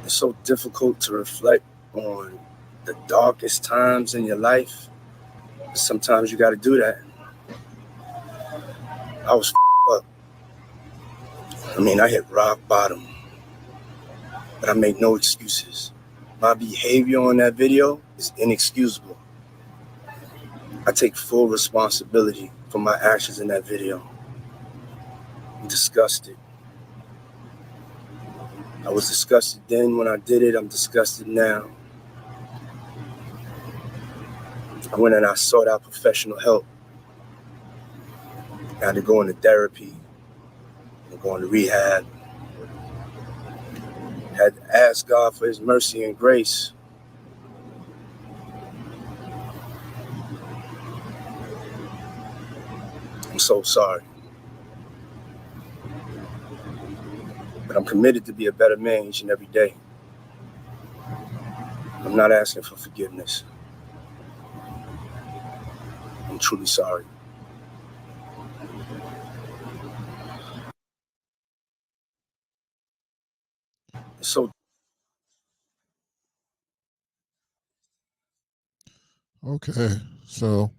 It's so difficult to reflect on the darkest times in your life. But sometimes you got to do that. I was up. I mean, I hit rock bottom, but I make no excuses. My behavior on that video is inexcusable. I take full responsibility for my actions in that video. I'm disgusted. I was disgusted then when I did it. I'm disgusted now. I went and I sought out professional help. I had to go into therapy and go into rehab. I had to ask God for his mercy and grace. I'm so sorry. But I'm committed to be a better man each and every day. I'm not asking for forgiveness. I'm truly sorry. So Okay, so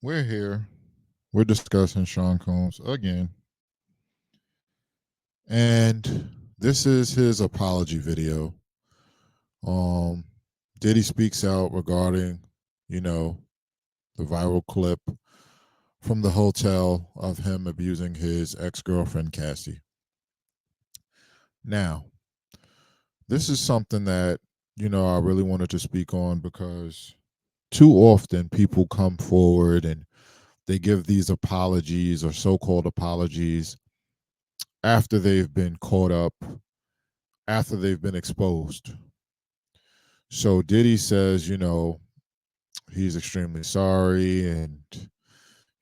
we're here. We're discussing Sean Combs again. And this is his apology video. Um Diddy speaks out regarding, you know, the viral clip from the hotel of him abusing his ex-girlfriend Cassie. Now, this is something that, I really wanted to speak on because too often people come forward and they give these apologies or so-called apologies after they've been caught up, after they've been exposed. So Diddy says, he's extremely sorry and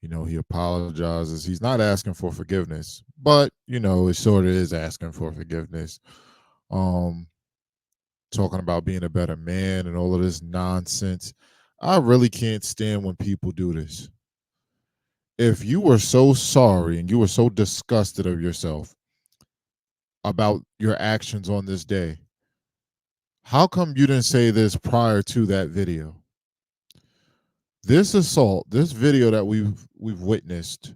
he apologizes. He's not asking for forgiveness, but it sort of is asking for forgiveness. Um Talking about being a better man and all of this nonsense. I really can't stand when people do this. If you were so sorry and you were so disgusted of yourself about your actions on this day, how come you didn't say this prior to that video? This assault, this video that we've witnessed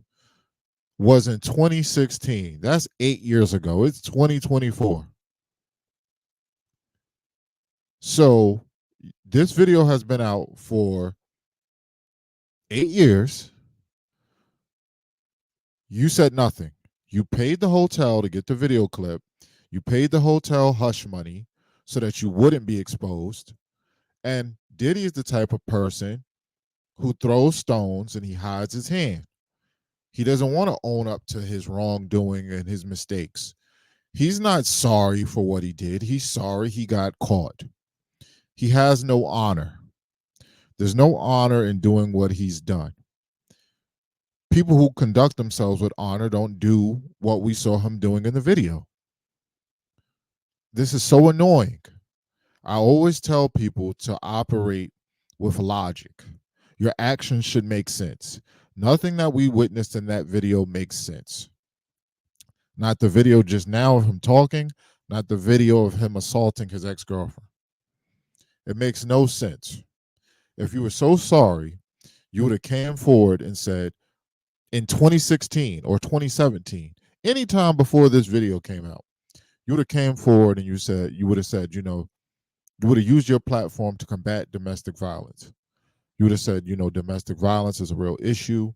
was in 2016. That's 8 years ago. It's 2024. So this video has been out for 8 years. You said nothing. You paid the hotel to get the video clip. You paid the hotel hush money so that you wouldn't be exposed. And Diddy is the type of person who throws stones and he hides his hand. He doesn't want to own up to his wrongdoing and his mistakes. He's not sorry for what he did. He's sorry he got caught. He has no honor. There's no honor in doing what he's done. People who conduct themselves with honor don't do what we saw him doing in the video. This is so annoying. I always tell people to operate with logic. Your actions should make sense. Nothing that we witnessed in that video makes sense. Not the video just now of him talking, not the video of him assaulting his ex-girlfriend. It makes no sense. If you were so sorry, you would have came forward and said in 2016 or 2017, anytime before this video came out, you would have came forward and you would have said, you would have used your platform to combat domestic violence. You would have said, domestic violence is a real issue.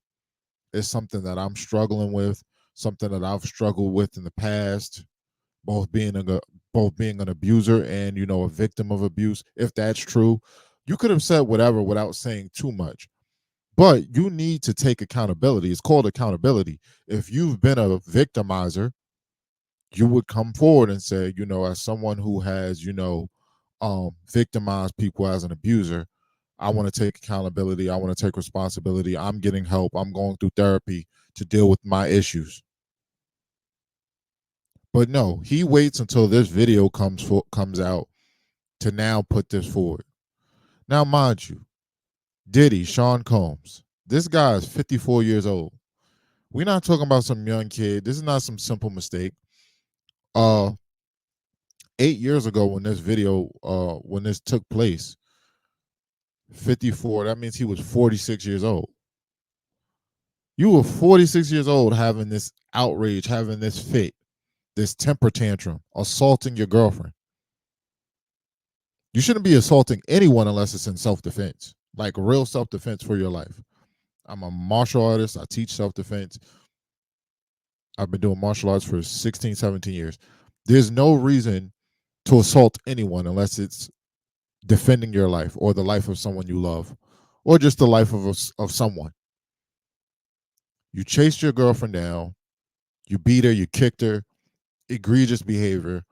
It's something that I'm struggling with, something that I've struggled with in the past, both being an abuser and a victim of abuse. If that's true, you could have said whatever without saying too much. But you need to take accountability. It's called accountability. If you've been a victimizer, you would come forward and say, as someone who has, victimized people as an abuser, I want to take accountability. I want to take responsibility. I'm getting help. I'm going through therapy to deal with my issues. But no, he waits until this video comes out to now put this forward. Now, mind you, Diddy, Sean Combs, this guy is 54 years old. We're not talking about some young kid. This is not some simple mistake. Uh, 8 years ago when this video, when this took place, 54, that means he was 46 years old. You were 46 years old having this outrage, having this fit, this temper tantrum, assaulting your girlfriend. You shouldn't be assaulting anyone unless it's in self-defense, like real self-defense for your life. I'm a martial artist. I teach self-defense. I've been doing martial arts for 16, 17 years. There's no reason to assault anyone unless it's defending your life or the life of someone you love or just the life of someone. You chased your girlfriend down. You beat her. You kicked her. Egregious behavior.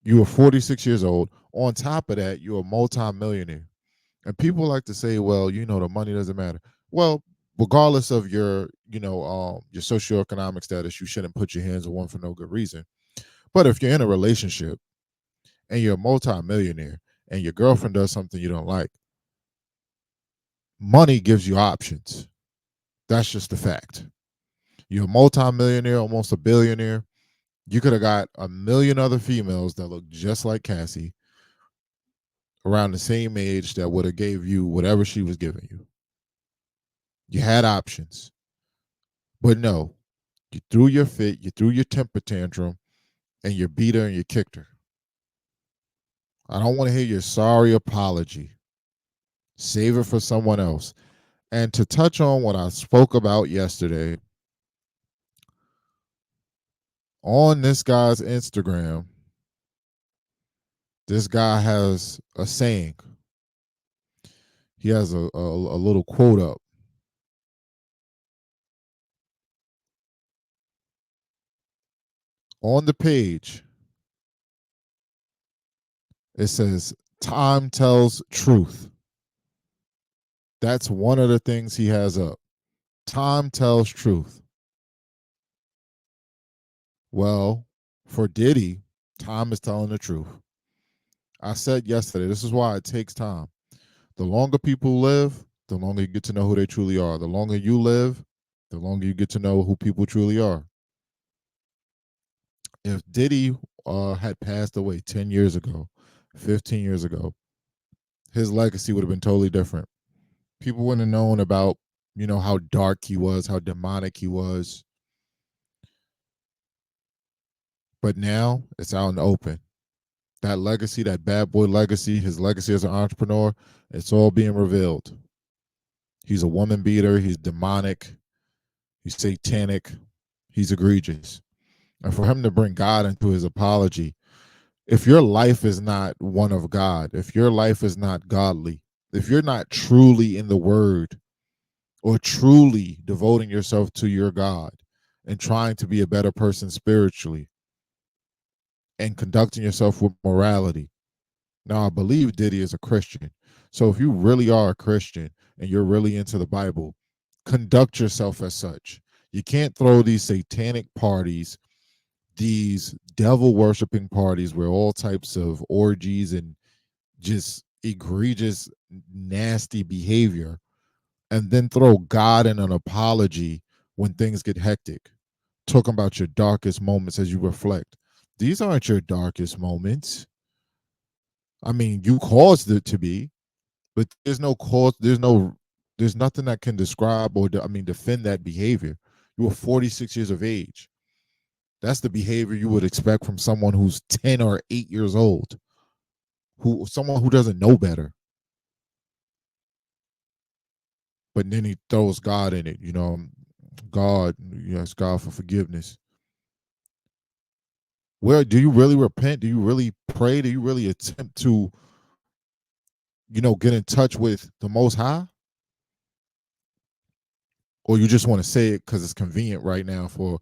You were 46 years old. On top of that, you're a multimillionaire. And people like to say, well, the money doesn't matter. Well, regardless of your socioeconomic status, you shouldn't put your hands on one for no good reason. But if you're in a relationship and you're a multimillionaire and your girlfriend does something you don't like, money gives you options. That's just the fact. You're a multimillionaire, almost a billionaire. You could have got a million other females that look just like Cassie around the same age that would have gave you whatever she was giving you. You had options. But no, you threw your fit, you threw your temper tantrum, and you beat her and you kicked her. I don't want to hear your sorry apology. Save it for someone else. And to touch on what I spoke about yesterday, on this guy's Instagram, this guy has a saying. He has a little quote up. On the page, it says, "Time tells truth." That's one of the things he has up. Time tells truth. Well, for Diddy, time is telling the truth. I said yesterday, this is why it takes time. The longer people live, the longer you get to know who they truly are. The longer you live, the longer you get to know who people truly are. If Diddy had passed away 10 years ago, 15 years ago, his legacy would have been totally different. People wouldn't have known about, how dark he was, how demonic he was. But now it's out in the open. That legacy, that bad boy legacy, his legacy as an entrepreneur, it's all being revealed. He's a woman beater. He's demonic. He's satanic. He's egregious. And for him to bring God into his apology, if your life is not one of God, if your life is not godly, if you're not truly in the word or truly devoting yourself to your God and trying to be a better person spiritually and conducting yourself with morality. Now, I believe Diddy is a Christian. So if you really are a Christian and you're really into the Bible, conduct yourself as such. You can't throw these satanic parties, these devil worshiping parties where all types of orgies and just egregious, nasty behavior, and then throw God in an apology when things get hectic. Talking about your darkest moments as you reflect. These aren't your darkest moments. I mean, you caused it to be, but there's no cause, there's nothing that can describe or defend that behavior. You were 46 years of age. That's the behavior you would expect from someone who's 10 or 8 years old, someone who doesn't know better. But then he throws God in it, God, yes, God for forgiveness. Where do you really repent? Do you really pray? Do you really attempt to, get in touch with the Most High? Or you just want to say it because it's convenient right now for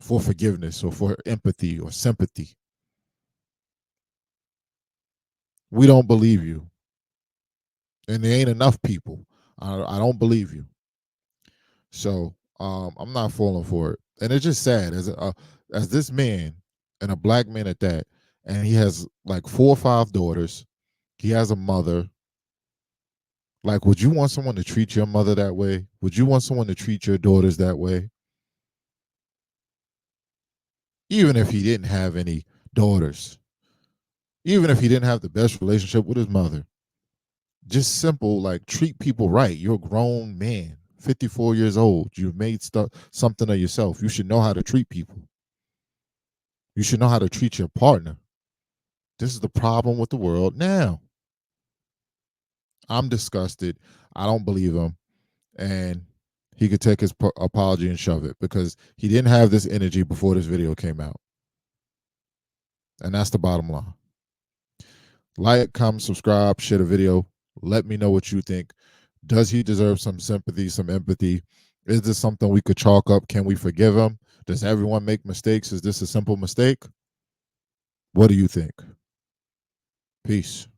forgiveness or for empathy or sympathy? We don't believe you, and there ain't enough people. I don't believe you. So I'm not falling for it, and it's just sad as this man, and a black man at that, and he has like 4 or 5 daughters. He has a mother. Like, would you want someone to treat your mother that way? Would you want someone to treat your daughters that way? even if he didn't have any daughters, even if he didn't have the best relationship with his mother. Just simple, like, treat people right. You're a grown man, 54 years old. You've made something of yourself. You should know how to treat people. You should know how to treat your partner. This is the problem with the world now. I'm disgusted. I don't believe him. And he could take his apology and shove it, because he didn't have this energy before this video came out. And that's the bottom line. Like, comment, subscribe, share the video. Let me know what you think. Does he deserve some sympathy, some empathy? Is this something we could chalk up? Can we forgive him? Does everyone make mistakes? Is this a simple mistake? What do you think? Peace.